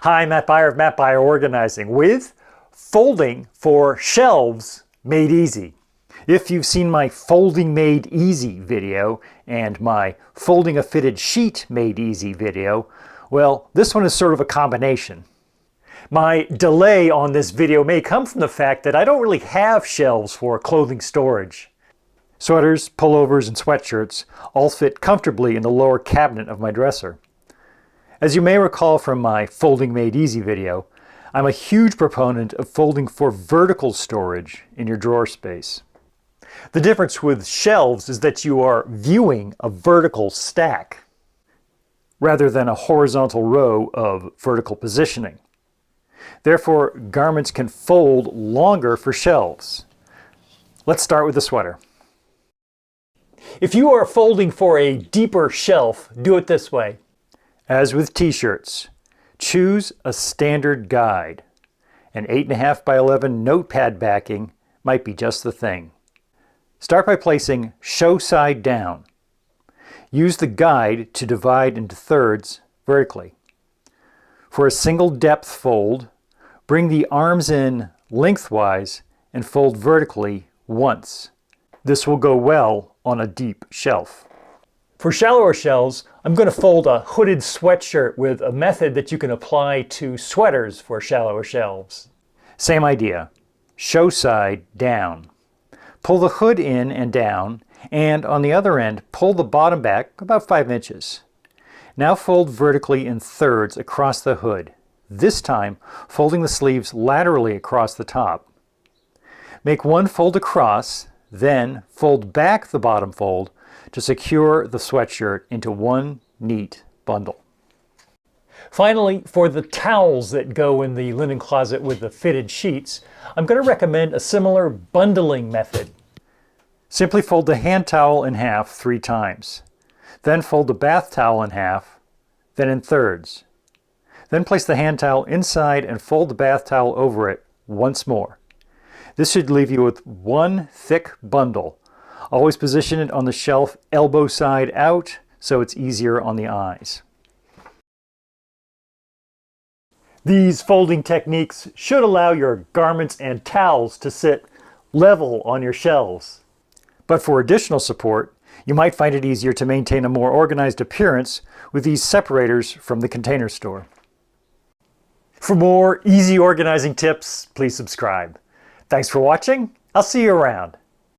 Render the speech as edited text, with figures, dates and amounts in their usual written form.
Hi, Matt Beyer of Matt Beyer Organizing with folding for shelves made easy. If you've seen my folding made easy video and my folding a fitted sheet made easy video, well, this one is sort of a combination. My delay on this video may come from the fact that I don't really have shelves for clothing storage. Sweaters, pullovers, and sweatshirts all fit comfortably in the lower cabinet of my dresser. As you may recall from my Folding Made Easy video, I'm a huge proponent of folding for vertical storage in your drawer space. The difference with shelves is that you are viewing a vertical stack rather than a horizontal row of vertical positioning. Therefore, garments can fold longer for shelves. Let's start with the sweater. If you are folding for a deeper shelf, do it this way. As with t-shirts, choose a standard guide. An 8.5 by 11 notepad backing might be just the thing. Start by placing show side down. Use the guide to divide into thirds vertically. For a single depth fold, bring the arms in lengthwise and fold vertically once. This will go well on a deep shelf. For shallower shelves, I'm going to fold a hooded sweatshirt with a method that you can apply to sweaters for shallower shelves. Same idea. Show side down. Pull the hood in and down, and on the other end, pull the bottom back about 5 inches. Now fold vertically in thirds across the hood, this time folding the sleeves laterally across the top. Make one fold across, then fold back the bottom fold to secure the sweatshirt into one neat bundle. Finally, for the towels that go in the linen closet with the fitted sheets, I'm going to recommend a similar bundling method. Simply fold the hand towel in half 3 times. Then fold the bath towel in half, then in thirds. Then place the hand towel inside and fold the bath towel over it once more. This should leave you with one thick bundle. Always position it on the shelf elbow side out so it's easier on the eyes. These folding techniques should allow your garments and towels to sit level on your shelves. But for additional support, you might find it easier to maintain a more organized appearance with these separators from the Container Store. For more easy organizing tips, please subscribe. Thanks for watching. I'll see you around.